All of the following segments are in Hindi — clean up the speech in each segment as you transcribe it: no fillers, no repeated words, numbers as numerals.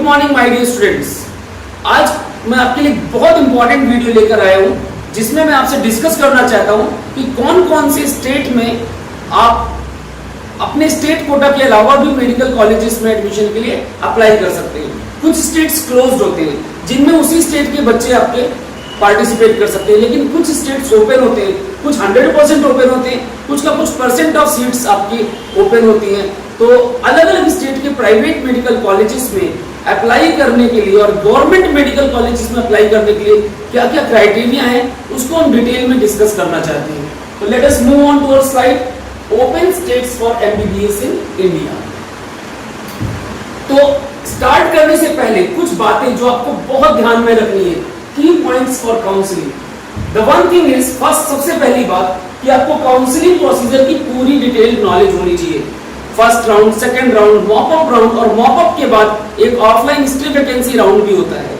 Morning my dear students. आज मैं आपके लिए बहुत इंपॉर्टेंट वीडियो लेकर आया हूं जिसमें मैं आपसे डिस्कस करना चाहता हूं कि कौन कौन से स्टेट में आप अपने स्टेट कोटा के अलावा भी मेडिकल कॉलेजेस में एडमिशन के लिए अप्लाई कर सकते हैं। कुछ स्टेट्स क्लोज्ड होते हैं जिनमें उसी स्टेट के बच्चे आपके पार्टिसिपेट कर सकते हैं, लेकिन कुछ स्टेट्स ओपन होते हैं, कुछ 100% ओपन होते हैं, कुछ का कुछ परसेंट ऑफ सीट्स आपकी ओपन होती हैं। तो अलग अलग स्टेट के प्राइवेट मेडिकल कॉलेजेस में अप्लाई करने के लिए और गवर्नमेंट मेडिकल कॉलेजेस में अप्लाई करने के लिए क्या क्या क्राइटेरिया है उसको हम डिटेल में डिस्कस करना चाहते हैं। तो let us move on to our slide, open states for MBBS in India. तो स्टार्ट करने से पहले कुछ बातें जो आपको बहुत ध्यान में रखनी है, की points for counselling. The one thing is, first सबसे पहली बात कि आपको काउंसलिंग प्रोसीजर की पूरी डिटेल नॉलेज होनी चाहिए। First round, second round, mop up round और मॉपअप के बाद एक ऑफलाइन हिस्ट्री वैकेंसी राउंड भी होता है।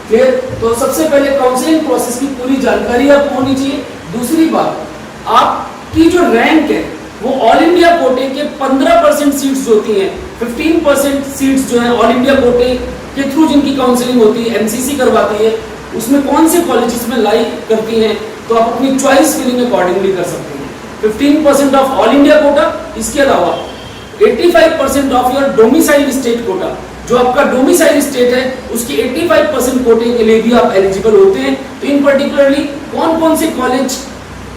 क्लियर? तो सबसे पहले काउंसलिंग प्रोसेस की पूरी जानकारी आपको होनी चाहिए। दूसरी बात, आपकी जो रैंक है वो ऑल इंडिया कोटे के 15% सीट्स होती हैं, 15% सीट्स जो है ऑल इंडिया कोटे के थ्रू जिनकी काउंसलिंग होती है, एमसीसी करवाती है, उसमें कौन से कॉलेजेस में लाई करती हैं तो आप अपनी चॉइस फिलिंग अकॉर्डिंगली कर सकते हैं। 15% ऑफ ऑल इंडिया कोटा, इसके अलावा 85% of your domicile state quota, जो आपका डोमिसाइल स्टेट है उसकी 85% कोटे के लिए भी आप एलिजिबल होते हैं। तो इन पर्टिकुलरली कौन कौन से कॉलेज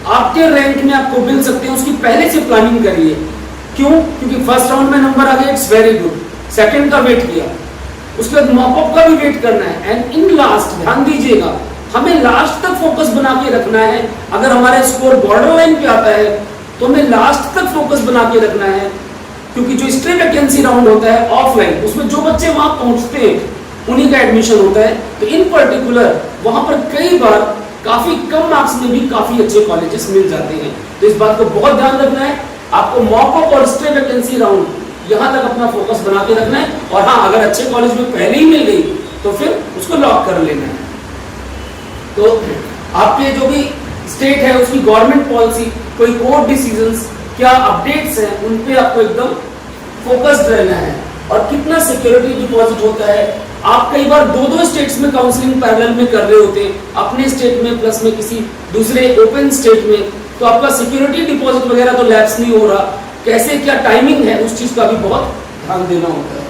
आपके रैंक में आपको मिल सकते हैं उसकी पहले से प्लानिंग करिए। क्यों? क्योंकि फर्स्ट राउंड में नंबर आ गया, इट्स वेरी गुड, सेकंड का वेट किया, उसके बाद मॉपअप का भी वेट करना है, एंड इन लास्ट ध्यान दीजिएगा, हमें लास्ट तक फोकस बना के रखना है। अगर हमारा स्कोर बॉर्डर लाइन पे आता है तो हमें लास्ट तक फोकस बना के रखना है, क्योंकि जो हिस्ट्री वैकेंसी राउंड होता है ऑफलाइन, उसमें जो बच्चे वहां पहुंचते हैं उन्हीं का एडमिशन होता है। तो इन पर्टिकुलर वहां पर कई बार काफी कम मार्क्स में भी काफी अच्छे कॉलेजेस मिल जाते हैं। तो इस बात को बहुत ध्यान रखना है, आपको मॉपअप और हिस्ट्री वैकेंसी राउंड यहां तक अपना फोकस बना के रखना है। और हाँ, अगर अच्छे कॉलेज में पहले ही मिल गई तो फिर उसको लॉक कर लेना है। तो आपके जो भी स्टेट है उसकी गवर्नमेंट पॉलिसी, कोई कोर्ट डिसीजंस, क्या अपडेट्स हैं, उन पे आपको एकदम फोकस्ड रहना है। और कितना सिक्योरिटी डिपॉजिट होता है, आप कई बार दो स्टेट्स में काउंसलिंग पैरेलल में कर रहे होते हैं, अपने स्टेट में प्लस में किसी दूसरे ओपन स्टेट में, तो आपका सिक्योरिटी डिपॉजिट वगैरह तो लैप्स नहीं हो रहा, कैसे क्या टाइमिंग है उस चीज का भी बहुत ध्यान देना होता है।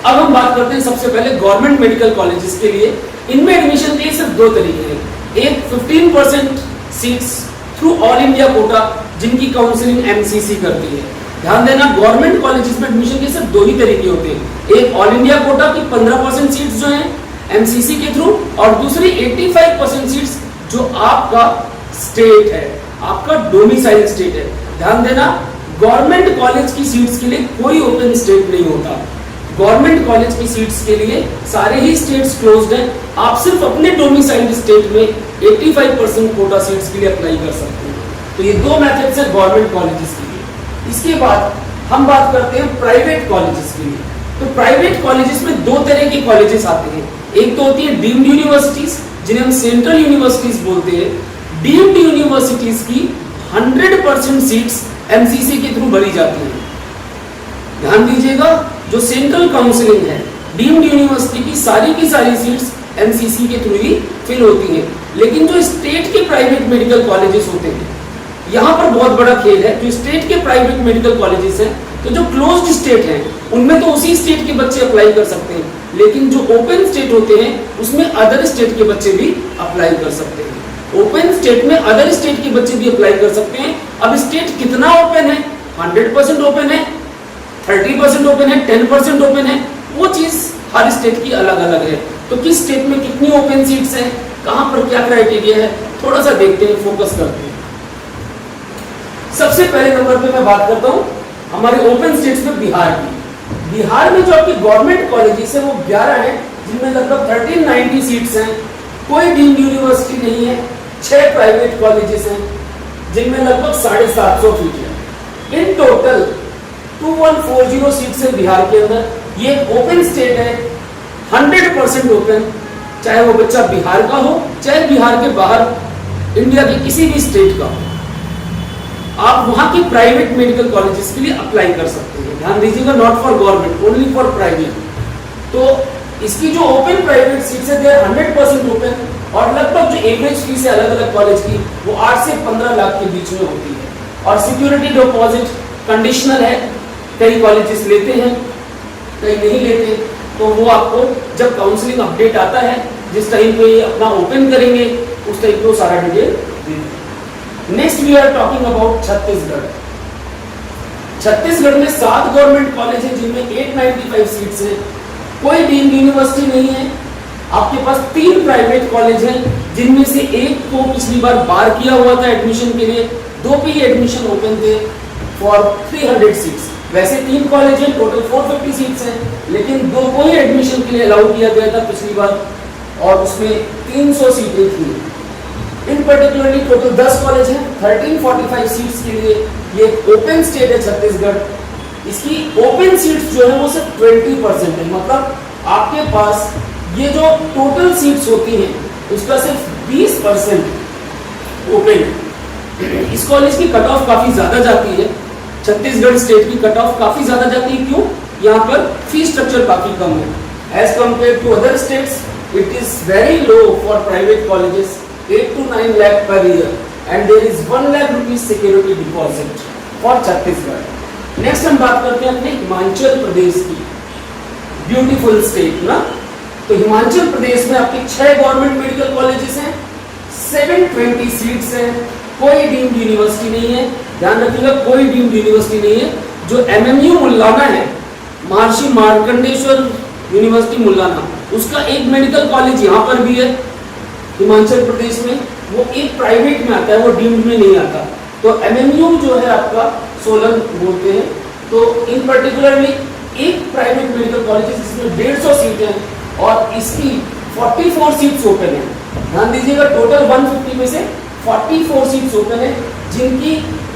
अब हम बात करते हैं सबसे पहले गवर्नमेंट मेडिकल कॉलेजेस के लिए। इनमें एडमिशन के लिए सिर्फ दो तरीके हैं, एक 15% seats through all India quota जिनकी काउंसलिंग एमसीसी करती है। ध्यान देना, गवर्नमेंट कॉलेजेस में एडमिशन के सिर्फ दो ही तरीके होते हैं, एक ऑल इंडिया कोटा की 15% सीट्स जो हैं एमसीसी के थ्रू, और दूसरी 85% सीट्स जो आपका स्टेट है, आपका डोमिसाइल स्टेट है। ध्यान देना, गवर्नमेंट कॉलेज की सीट्स के लिए कोई ओपन स्टेट नहीं होता। गवर्नमेंट कॉलेज की सीट्स के लिए सारे ही स्टेट्स क्लोज्ड हैं, आप सिर्फ अपने डोमिसाइल स्टेट में 85% कोटा सीट्स के लिए अप्लाई कर सकते हैं। तो ये दो मेथड्स है गवर्नमेंट कॉलेजेस के लिए। इसके बाद हम बात करते हैं प्राइवेट कॉलेजेस के लिए। तो प्राइवेट कॉलेजेस में दो तरह के कॉलेजेस आते हैं, एक तो होती है डीम्ड यूनिवर्सिटीज जिन्हें हम सेंट्रल यूनिवर्सिटीज बोलते हैं। डीम्ड यूनिवर्सिटीज की 100% सीट्स एमसीसी के थ्रू भरी जाती हैं। ध्यान दीजिएगा, जो सेंट्रल काउंसलिंग है, डीम्ड यूनिवर्सिटी की सारी सीट्स एमसीसी के थ्रू ही फिल होती हैं। लेकिन जो स्टेट के प्राइवेट मेडिकल कॉलेजेस होते हैं, यहाँ पर बहुत बड़ा खेल है। जो स्टेट के प्राइवेट मेडिकल कॉलेजेस हैं, तो जो क्लोज्ड स्टेट हैं उनमें तो उसी स्टेट के बच्चे अप्लाई कर सकते हैं, लेकिन जो ओपन स्टेट होते हैं उसमें अदर स्टेट के बच्चे भी अप्लाई कर सकते हैं। ओपन स्टेट में अदर स्टेट के बच्चे भी अप्लाई कर सकते हैं। अब स्टेट कितना ओपन है, 100% ओपन है, 30% ओपन है, 10% ओपन है, वो चीज हर स्टेट की अलग अलग है। तो किस स्टेट में कितनी ओपन सीट्स हैं, कहां पर क्या क्राइटेरिया है, थोड़ा सा देखते हैं, फोकस करते हैं। सबसे पहले नंबर पे मैं बात करता हूं हमारे ओपन स्टेट्स में बिहार की। बिहार में जो आपकी गवर्नमेंट कॉलेजेस है वो 11 है, जिनमें लगभग 1390 सीट्स हैं। कोई डीम्ड यूनिवर्सिटी नहीं है, 6 प्राइवेट कॉलेजेस हैं जिनमें लगभग 750 फीट है। इन टोटल 2140 सीट्स है बिहार के अंदर। ये ओपन स्टेट है, 100% ओपन, चाहे वो बच्चा बिहार का हो चाहे बिहार के बाहर इंडिया के किसी भी स्टेट का हो, आप वहां की प्राइवेट मेडिकल कॉलेजेस के लिए अप्लाई कर सकते हैं। ध्यान दीजिएगा, not for government, only for private. तो इसकी जो ओपन प्राइवेट सीट्स है, दे आर 100% ओपन, और लगभग जो एवरेज फीस है अलग अलग कॉलेज की वो 8 से 15 लाख के बीच में होती है। और सिक्योरिटी डिपॉजिट कंडीशनल है, कई कॉलेजेस लेते हैं कई नहीं लेते, तो वो आपको जब काउंसलिंग अपडेट आता है जिस टाइम पे अपना ओपन करेंगे उस टाइम पे वो सारा डिटेल देंगे। Next we are talking about Chhattisgarh. Chhattisgarh में 7 गवर्नमेंट कॉलेज है जिनमें 895 सीट्स हैं, कोई डीम्ड यूनिवर्सिटी नहीं है। आपके पास 3 प्राइवेट कॉलेज हैं जिनमें से एक को पिछली बार किया हुआ था एडमिशन के लिए, 2 पे ही एडमिशन ओपन थे फॉर 300 सीट्स। वैसे 3 कॉलेज हैं, टोटल 450 सीट्स हैं, लेकिन 2 को ही एडमिशन के लिए अलाउ किया गया था पिछली बार, और उसमें 300 सीटें थी। इन पर्टिकुलरली टोटल 10 कॉलेज हैं, 1345 सीट्स के लिए ये ओपन स्टेट है छत्तीसगढ़। इसकी ओपन सीट्स जो है वो सिर्फ 20% है, मतलब आपके पास ये जो टोटल सीट्स होती हैं उसका सिर्फ 20% ओपन है। इस कॉलेज की कट ऑफ काफी ज्यादा जाती है, छत्तीसगढ़ स्टेट की कट ऑफ काफी ज्यादा जाती है। क्यों? यहाँ पर फीस स्ट्रक्चर काफी कम है as compare to other states. It is very low for private colleges, 8 to 9 lakh per year, and there is 1 lakh rupees security deposit for Chhattisgarh. Next हम बात करते हैं अपने हिमाचल प्रदेश की, ब्यूटीफुल स्टेट ना। तो हिमाचल प्रदेश में आपके 6 गवर्नमेंट मेडिकल कॉलेजेस हैं, 720 सीट्स हैं, कोई डीम्ड यूनिवर्सिटी नहीं है। ध्यान रखिएगा, कोई डीम्ड यूनिवर्सिटी नहीं है। जो MMU मुल्लाना है, महर्षि मार्कंडेश्वर यूनिवर्सिटी मुल्लाना, उसका एक मेडिकल कॉलेज यहाँ पर भी है हिमाचल प्रदेश में, वो एक प्राइवेट में आता है, वो डीम्ड में नहीं आता। तो MMU जो है आपका सोलन बोलते हैं। तो इन पर्टिकुलरली एक प्राइवेट मेडिकल कॉलेज जिसमें 150 सीट है और इसकी 44 सीट्स ओपन है। ध्यान दीजिएगा, टोटल 150 में से 44 सीट्स ओपन है, जिनकी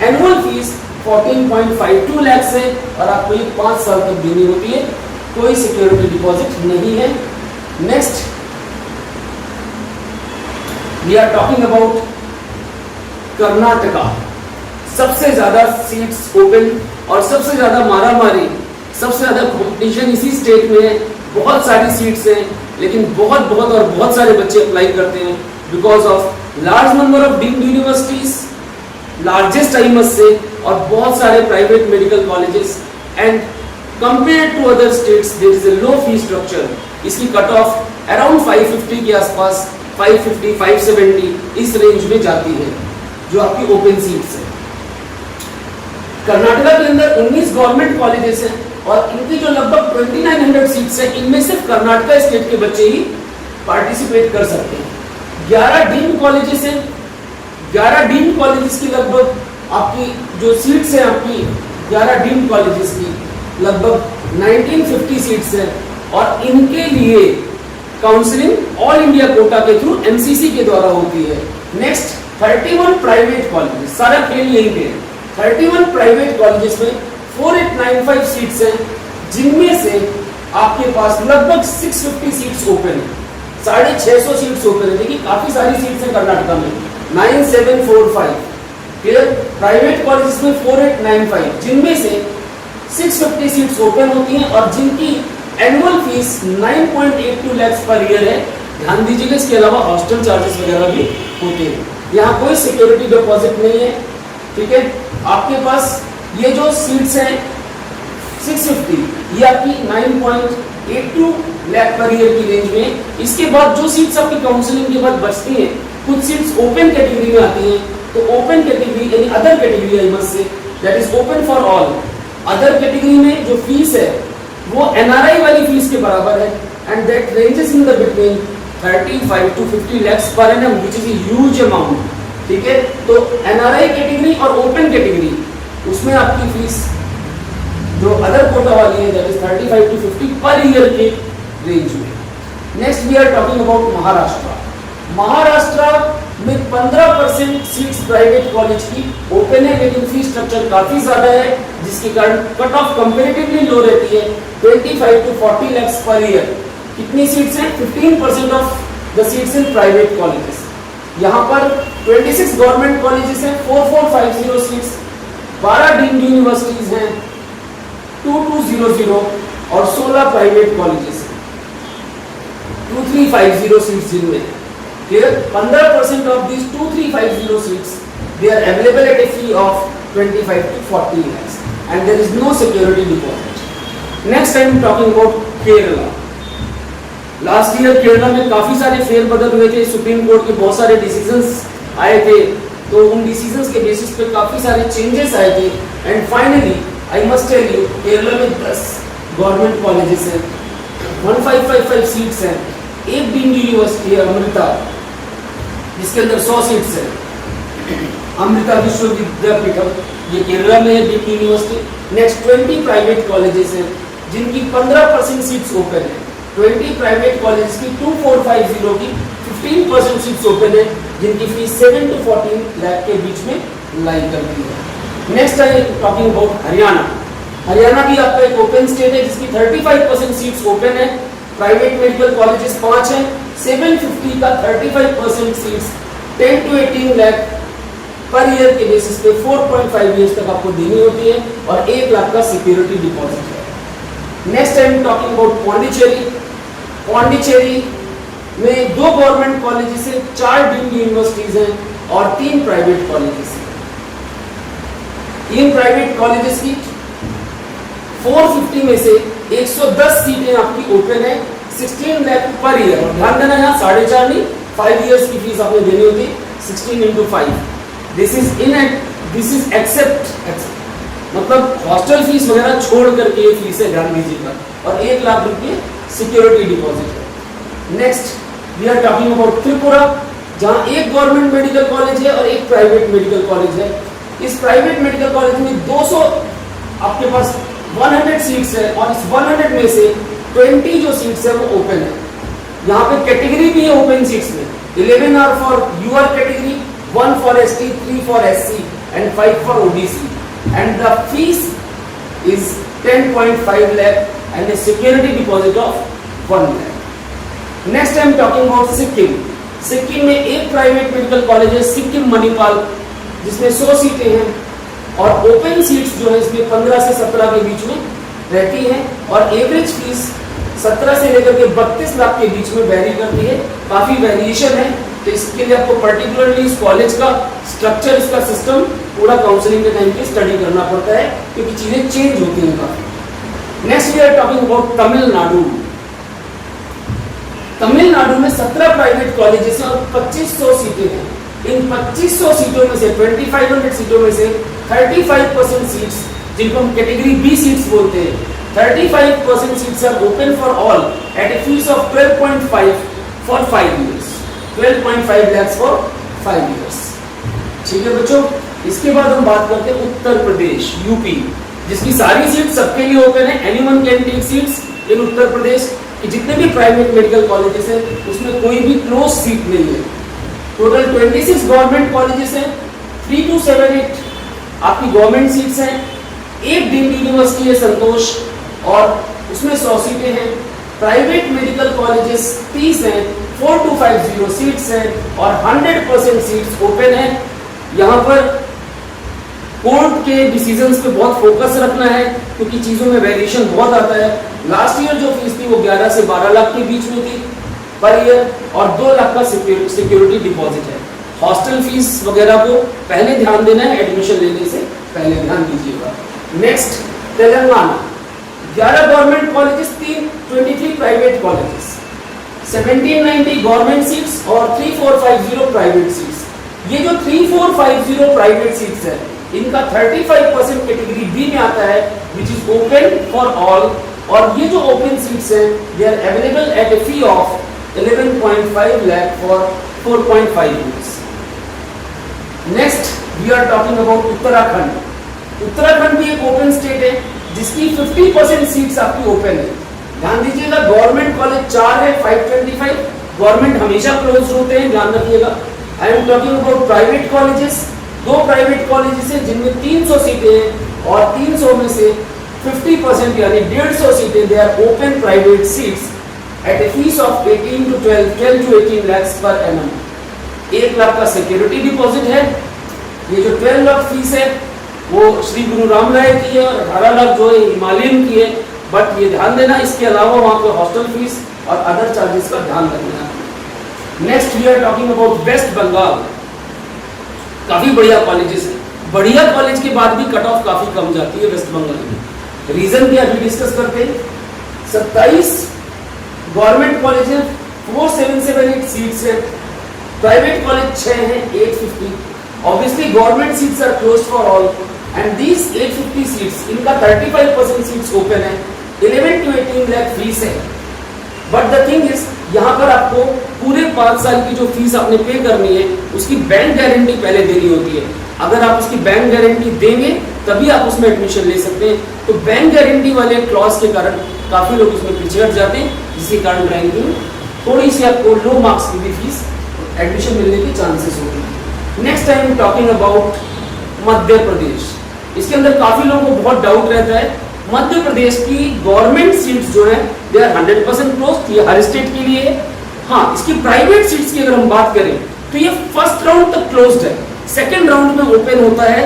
एनुअल फीस 14.52 लाख है और आपको ये 5 साल तक देनी होती है, कोई सिक्योरिटी डिपॉजिट नहीं है। Next we are talking about Karnataka. सबसे ज्यादा सीट्स ओपन और सबसे ज्यादा मारामारी, सबसे ज्यादा कॉम्पिटिशन इसी स्टेट में है। बहुत सारी सीट्स हैं, लेकिन बहुत सारे बच्चे अप्लाई करते हैं because of large number of deemed universities, largest I must say, और बहुत सारे private medical colleges, and compare to other states there is a low fee structure. इसकी कट ऑफ अराउंड 550 के आसपास, 550, 570 इस रेंज में जाती है जो आपकी ओपन सीट्स है। कर्नाटका के अंदर 19 गवर्नमेंट कॉलेजेस हैं और इनकी जो लगभग 2900 सीट्स हैं, इनमें सिर्फ कर्नाटका स्टेट के बच्चे ही पार्टिसिपेट कर सकते हैं। 11 डीम्ड कॉलेजेस हैं, 11 डीम्ड कॉलेजेस की लगभग आपकी जो सीट्स हैं, आपकी 11 डीम्ड कॉलेजेस की लगभग 1950 सीट्स हैं, और इनके लिए काउंसलिंग ऑल इंडिया कोटा के थ्रू MCC के द्वारा होती है। नेक्स्ट 31 प्राइवेट कॉलेजेस, सारा खेल यही पे है। 31 प्राइवेट कॉलेजेस में 4895 सीट्स हैं, जिनमें से आपके पास लगभग 650 सीट्स ओपन है, 650 सीट्स ओपन है। देखिए काफी सारी सीट्स हैं कर्नाटका में, 9745 क्लियर। प्राइवेट कॉलेजेस में 4895, जिनमें से 650 सीट्स ओपन होती हैं और जिनकी annual fees 9.82 lakh per year है। ध्यान दीजिएगा, इसके अलावा हॉस्टल चार्जेस वगैरह भी होते हैं। यहाँ कोई सिक्योरिटी डिपॉजिट नहीं है, ठीक है। आपके पास ये जो सीट्स हैं 650, ये आपकी 9.82 लाख पर ईयर की रेंज में। इसके बाद जो सीट्स आपकी काउंसलिंग के बाद बचती हैं, कुछ सीट्स ओपन कैटेगरी में आती हैं। तो ओपन कैटेगरी यानी अदर कैटेगरी आई मस्ट से, that is open for all. Other category में जो फीस है वो NRI वाली फीस के बराबर है, and that ranges in the between 35 to 50 lakhs per annum, which is a huge amount, ठीक है। तो NRI कैटेगरी और ओपन कैटेगरी, उसमें आपकी फीस जो अदर कोटा वाली है that is 35 to 50 per year के रेंज में। Next we are talking about Maharashtra. Maharashtra में 15% सीट्स प्राइवेट कॉलेज की ओपन है, लेकिन फीस स्ट्रक्चर काफी ज्यादा है, जिसके कारण कट ऑफ कंपैरेटिवली लो रहती है, 25 to 40 lakhs पर ईयर। कितनी सीट्स हैं? 15% of the seats in private colleges. यहाँ पर 26 गवर्नमेंट कॉलेजेस हैं, 4450 सीट्स, 12 डीम्ड यूनिवर्सिटीज हैं, 2200, और 16 प्राइवेट कॉलेजेस हैं। 2350 सीट्स जिनमें है, clear, 15% of this 2350 seats they are available at a fee of 25 to 40 lakhs and there is no security deposit. Next I am talking about Kerala. Last year Kerala में काफी सारे फेरबदल हुए थे, सुप्रीम कोर्ट के बहुत सारे डिसीजंस आए थे, तो उन डिसीजंस के बेसिस पे काफी सारे चेंजेस आए थे and finally I must tell you Kerala में 10 गवर्नमेंट कॉलेजेस हैं, 1555 सीट्स हैं, एक डीम्ड यूनिवर्सिटी है अमृता जिसके अंदर 100 सीट्स हैं, अमृता विश्वविद्यापीठम, ये केरला में है deemed university. Next 20 private colleges हैं जिनकी 15% सीट्स ओपन है, 20 प्राइवेट कॉलेज की 2450 की 15% सीट्स ओपन है जिनकी फीस 7 to 14 लाख के बीच में लाई करती है। Next I talking about Haryana. Haryana भी आपका एक ओपन स्टेट है जिसकी 35% सीट्स ओपन है, प्राइवेट मेडिकल कॉलेजेस 5 हैं, 750 का 35% seats 10 to 18 lakh per year के बेसिस पे 4.5 इयर्स तक आपको देनी होती है और 1 लाख का सिक्योरिटी डिपॉजिट है। Next I am talking about Pondicherry. Pondicherry में 2 गवर्नमेंट कॉलेजेस हैं, 4 डीम्ड यूनिवर्सिटीज हैं और 3 प्राइवेट कॉलेजेस हैं। इन प्राइवेट कॉलेजेस की 450 में से 110 सीटें आपकी ओपन है, 16 लाख पर ईयर। और ध्यान देना यहाँ 4.5 नहीं 5 इयर्स की फीस आपने देनी होती, 16 into 5। दिस इज एक्सेप्ट मतलब हॉस्टल फीस वगैरह छोड़ करके ये फीस है, ध्यान दीजिएगा, और 1 लाख रुपये सिक्योरिटी डिपॉजिट है। Next we are talking about Tripura, जहां एक गवर्नमेंट मेडिकल कॉलेज है और एक प्राइवेट मेडिकल कॉलेज है। इस प्राइवेट मेडिकल कॉलेज में 200 आपके पास 100 सीट्स है और इस 100 में से 20 जो सीट्स है वो ओपन है। यहाँ पे कैटेगरी भी है ओपन सीट्स में, 11 are for UR category, 1 for ST, 3 for SC and 5 for OBC, and the fees is 10.5 lakh and a security deposit of 1 lakh. Next I am talking about Sikkim. Sikkim में एक प्राइवेट मेडिकल कॉलेज है सिक्किम मणिपाल जिसमें 100 सीटें हैं और ओपन सीट्स जो है इसमें 15 से 17 के बीच में रहती हैं और एवरेज फीस 17 से लेकर के 32 लाख के बीच में वेरी करती है, काफी वेरिएशन है। तो इसके लिए आपको पर्टिकुलरली इस कॉलेज का स्ट्रक्चर, इसका सिस्टम पूरा काउंसलिंग के टाइम पे स्टडी करना पड़ता है क्योंकि चीजें चेंज होती हैं काफी। Next we are talking about Tamil Nadu. Tamil Nadu में 17 प्राइवेट कॉलेजेस हैं और 2500 सीटें हैं। इन 2500 सीटों में से 2500 सीटों में से 35% सीट्स जिनको हम कैटेगरी बी सीट्स बोलते हैं, 35% seats are open for all at a fees of 12.5 for 5 years, 12.5 lakhs for 5 years. ठीक है बच्चों, इसके बाद हम बात करते हैं उत्तर प्रदेश, यूपी, जिसकी सारी सीट सबके लिए ओपन है। Anyone can take seats in Uttar Pradesh कि जितने भी प्राइवेट मेडिकल कॉलेजेस हैं उसमें कोई भी क्लोज सीट नहीं है। टोटल 26 गवर्नमेंट कॉलेजेस हैं, 3 to 7 आपकी गवर्नमेंट सीट्स हैं, एक डीम्ड यूनिवर्सिटी है संतोष और उसमें 100 सीटें हैं। प्राइवेट मेडिकल कॉलेजेस 30 हैं, 4250 सीट्स हैं और 100% सीट्स ओपन है। यहाँ पर कोर्ट के डिसीजंस पे बहुत फोकस रखना है क्योंकि चीजों में वेरिएशन बहुत आता है। लास्ट ईयर जो फीस थी वो 11 से 12 लाख के बीच में थी पर ईयर और 2 लाख का सिक्योरिटी डिपॉजिट है। हॉस्टल फीस वगैरह को पहले ध्यान देना है, एडमिशन लेने से पहले ध्यान दीजिएगा। Next Telangana, 11 government colleges, 23 private colleges, 1790 government seats और 3450 प्राइवेट सीट्स। ये जो 3450 प्राइवेट सीट्स है इनका 35% कैटेगरी बी में आता है which is open for all और ये जो ओपन सीट्स हैं they are available at a fee of 11.5 lakh for 4.5 years. Next we are talking about Uttarakhand. Uttarakhand भी एक ओपन स्टेट है जिसकी 50% सीट्स आपकी ओपन है। ध्यान दीजिएगा, गवर्नमेंट कॉलेज 4 है, 525, गवर्नमेंट हमेशा क्लोज होते हैं, ध्यान रखिएगा। आई am talking about private colleges, 2 private colleges हैं जिनमें 300 सीटें हैं और 300 में से 50% यानी 150 सीटें they are open private seats at a fees of 18 to 18 lakhs per annum. 1 lakh का सिक्योरिटी डिपॉजिट है। ये जो 12 लाख फीस है वो श्री गुरु राम राय की है और 18 लाख जो है हिमालयन की है। बट ये ध्यान देना, इसके अलावा वहाँ पे हॉस्टल फीस और अदर चार्जेस का ध्यान रखना। Next we are talking about West Bengal. काफी बढ़िया कॉलेजेस है, बढ़िया कॉलेज के बाद भी कट ऑफ काफी कम जाती है वेस्ट बंगाल में। रीजन क्या अभी डिस्कस करते हैं। 27 गवर्नमेंट कॉलेज है, 4778 सीट्स है, प्राइवेट कॉलेज 6 है, 850। Obviously government seats are close for all and these 850 seats, इनका 35% सीट्स ओपन है, 11 to 18 लाख फीस है। बट द थिंग इज, यहाँ पर आपको पूरे 5 साल की जो फीस आपने पे करनी है उसकी बैंक गारंटी पहले देनी होती है। अगर आप उसकी बैंक गारंटी देंगे तभी आप उसमें एडमिशन ले सकते हैं। तो बैंक गारंटी वाले क्लॉज के कारण काफी लोग इसमें पीछे हट जाते हैं, जिसके कारण रैंकिंग थोड़ी सी आपको लो मार्क्स की भी फीस एडमिशन मिलने की चांसेस होती है। Next I am talking about Madhya Pradesh. इसके अंदर काफी लोगों को बहुत डाउट रहता है। मध्य प्रदेश की गवर्नमेंट सीट्स जो है दे आर 100% क्लोज, ये हर स्टेट के लिए है। हाँ, इसकी प्राइवेट सीट्स की अगर हम बात करें तो ये फर्स्ट राउंड तक क्लोज्ड है, सेकेंड राउंड में ओपन होता है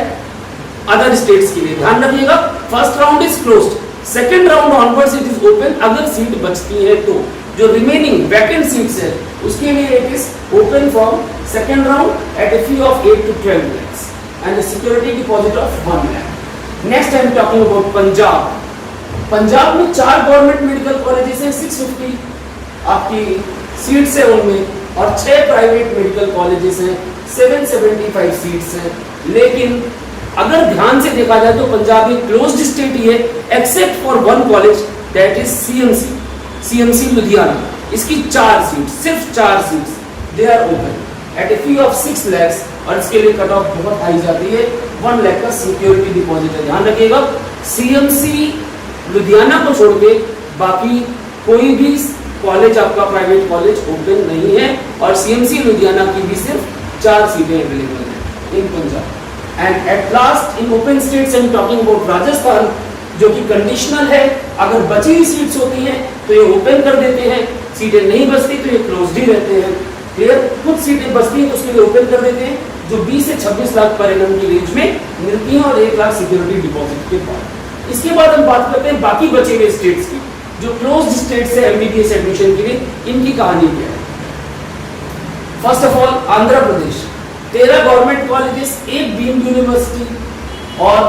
अदर स्टेट्स के लिए। ध्यान रखिएगा, first round is closed, second round onwards it is open. अगर सीट बचती है तो जो रिमेनिंग वैकेंट सीट्स है उसके लिए it is open from second round at a fee of 8 to 12 lakhs and security deposit of 1 lakh। Next I am talking about Punjab. Punjab में 4 गवर्नमेंट मेडिकल कॉलेजेस हैं, 650 आपकी सीट्स है उनमें, और 6 प्राइवेट मेडिकल कॉलेजेस हैं, 775 सीट्स हैं। लेकिन अगर ध्यान से देखा जाए तो पंजाब एक क्लोज्ड स्टेट ही है, except for one college that is CMC Ludhiana. इसकी 4 सीट्स, सिर्फ 4 seats they are open at a fee of 6 lakhs, और इसके लिए कट ऑफ बहुत हाई जाती है, 1 lakh का सिक्योरिटी डिपॉजिट है। ध्यान रखिएगा, सीएमसी लुधियाना को छोड़ के बाकी कोई भी कॉलेज आपका प्राइवेट कॉलेज ओपन नहीं है, और सीएमसी लुधियाना की भी सिर्फ 4 सीटें अवेलेबल हैं in Punjab. And at last in open states I am talking about Rajasthan, जो कि कंडीशनल है। अगर बची हुई सीट्स होती हैं तो ये ओपन कर देते हैं, सीटें नहीं बचती तो ये क्लोज्ड ही रहते हैं। क्लियर, कुछ सीटें बचती हैं तो उसके लिए ओपन कर देते हैं, जो 20 से 26 लाख पर एनम की रेंज में मिलती हैं, और 1 लाख सिक्योरिटी डिपॉजिट के बाद। इसके बाद हम बात करते हैं बाकी बचे हुए स्टेट्स की, जो क्लोज्ड स्टेट्स है एमबीबीएस एडमिशन के लिए, इनकी कहानी क्या है। First of all Andhra Pradesh, 13 government colleges, 1 deemed university और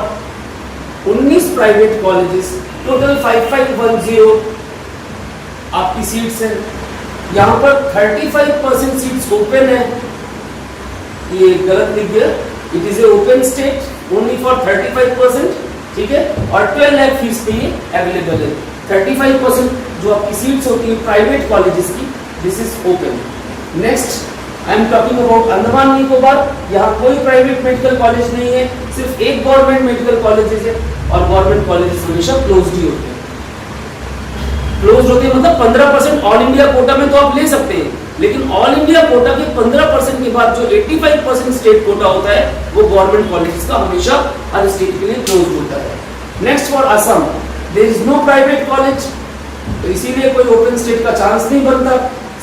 19 प्राइवेट कॉलेजेस, टोटल 5510 आपकी सीट्स हैं। यहाँ पर 35% सीट्स ओपन है, ये गलत लिख दिया, it is a open state only for 35%, ठीक है, और 12 लाख फीस पे ये अवेलेबल है। 35% जो आपकी सीट्स होती है प्राइवेट कॉलेजेस की, this is open. Next I am talking about Andaman Nicobar. यहाँ कोई प्राइवेट मेडिकल कॉलेज नहीं है, सिर्फ एक गवर्नमेंट मेडिकल कॉलेजेस है, और गवर्नमेंट कॉलेजेस हमेशा क्लोज्ड ही होते हैं। क्लोज होते हैं मतलब 15% ऑल इंडिया कोटा में तो आप ले सकते हैं, लेकिन ऑल इंडिया कोटा के 15% के बाद जो 85% स्टेट कोटा होता है वो गवर्नमेंट कॉलेजेस का हमेशा हर स्टेट के लिए क्लोज होता है। Next for Assam, there is no private college, तो इसीलिए कोई ओपन स्टेट का चांस नहीं बनता।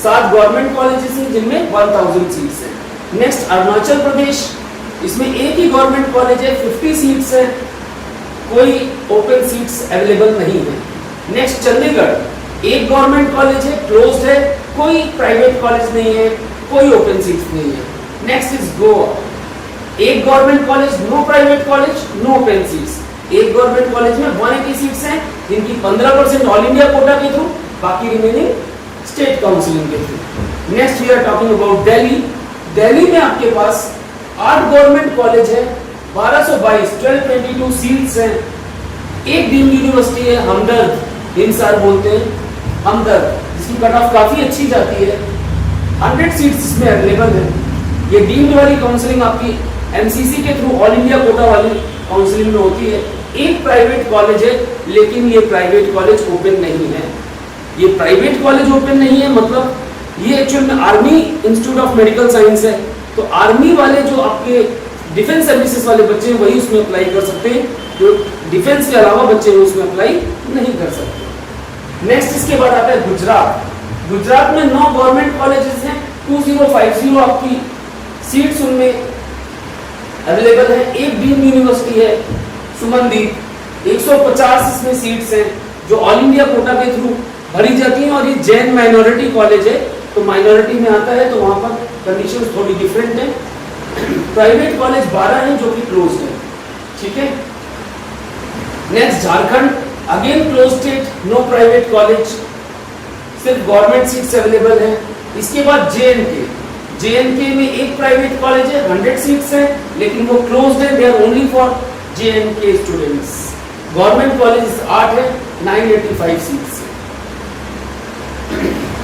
7 गवर्नमेंट कॉलेजेस हैं जिनमें 1000 सीट्स हैं। नेक्स्ट अरुणाचल प्रदेश, इसमें एक ही गवर्नमेंट कॉलेज है, 50 सीट्स है, कोई ओपन सीट्स अवेलेबल नहीं है। नेक्स्ट चंडीगढ़, एक गवर्नमेंट कॉलेज है, क्लोज्ड है, कोई प्राइवेट कॉलेज नहीं है, कोई ओपन सीट्स नहीं है। नेक्स्ट इज गोवा, एक government college, no private college, no open seats. एक गवर्नमेंट कॉलेज में 180 सीट्स हैं, जिनकी 15% ऑल इंडिया कोटा के थ्रू, बाकी रिमेनिंग स्टेट काउंसिलिंग के through. Next we are talking about Delhi. Delhi में आपके पास 8 गवर्नमेंट कॉलेज है, 1222 सीट्स हैं, एक डीम्ड यूनिवर्सिटी है हमदर्द, हिंसार बोलते हैं हमदर्द, जिसकी कट ऑफ काफी अच्छी जाती है, 100 सीट्स इसमें अवेलेबल है। ये डीम्ड वाली काउंसलिंग आपकी एमसीसी के थ्रू ऑल इंडिया कोटा वाली काउंसलिंग में होती है। एक प्राइवेट कॉलेज है, लेकिन ये प्राइवेट कॉलेज ओपन नहीं है। ये प्राइवेट कॉलेज ओपन नहीं है मतलब ये एक्चुअल में army institute of medical science है, तो आर्मी वाले जो आपके डिफेंस सर्विसेज वाले बच्चे हैं वही उसमें अप्लाई कर सकते हैं, जो डिफेंस के अलावा बच्चे हैं उसमें अप्लाई नहीं कर सकते। नेक्स्ट इसके बाद आता है गुजरात। गुजरात में 9 गवर्नमेंट कॉलेजेस हैं, 2050 आपकी सीट्स उनमें अवेलेबल है। एक डीम्ड यूनिवर्सिटी है सुमनदीप, 150 इसमें सीट्स हैं, जो ऑल इंडिया कोटा के थ्रू भरी जाती हैं, और ये जैन माइनॉरिटी कॉलेज है तो माइनॉरिटी में आता है, तो वहां पर कंडीशंस थोड़ी डिफरेंट है। प्राइवेट कॉलेज 12 हैं जो कि क्लोज्ड है, ठीक है। Next Jharkhand, again close state, no private college, सिर्फ गवर्नमेंट सीट्स अवेलेबल है। इसके बाद जे.एन.के में एक प्राइवेट कॉलेज है, 100 सीट्स हैं, लेकिन वो क्लोज्ड है, they are only for J N K students. Government college 8 है, 985 सीट्स है।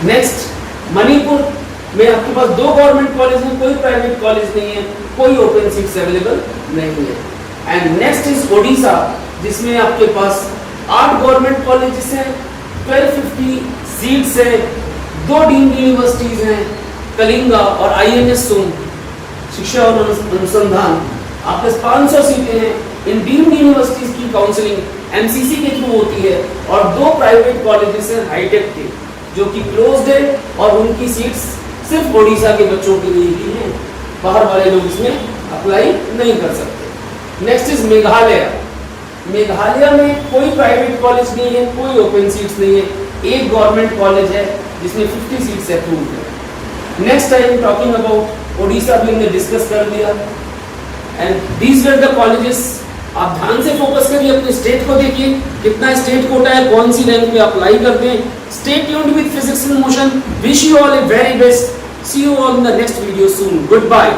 नेक्स्ट मणिपुर में आपके पास 2 गवर्नमेंट कॉलेज हैं, कोई प्राइवेट कॉलेज नहीं है, कोई ओपन सीट्स अवेलेबल नहीं है। एंड नेक्स्ट इज ओडिशा, जिसमें आपके पास 8 गवर्नमेंट कॉलेजेस हैं, 1250 सीट्स है, 2 डीम्ड यूनिवर्सिटीज हैं, कलिंगा और INS सोम शिक्षा और अनुसंधान, आपके 500 सीटें हैं। इन डीम्ड यूनिवर्सिटीज की काउंसलिंग MCC के थ्रू होती है, और 2 प्राइवेट कॉलेजेस हैं हाईटेक के जो कि क्लोज्ड है, और उनकी सीट्स सिर्फ ओडिशा के बच्चों के लिए ही हैं, बाहर वाले लोग इसमें अप्लाई नहीं कर सकते। Next is Meghalaya. मेघालय में कोई प्राइवेट कॉलेज नहीं है, कोई ओपन सीट्स नहीं है, एक गवर्नमेंट कॉलेज है जिसमें 50 सीट्स अप्रूव्ड है। Next I am talking about Odisha, भी हमने डिस्कस कर दिया। And these were the colleges. आप ध्यान से फोकस करिए, अपने स्टेट को देखिए कितना स्टेट कोटा है, कौन सी रैंक में अप्लाई करते हैं। Stay tuned with physics in motion. Wish you all a very best. See you on the next video soon. Good bye.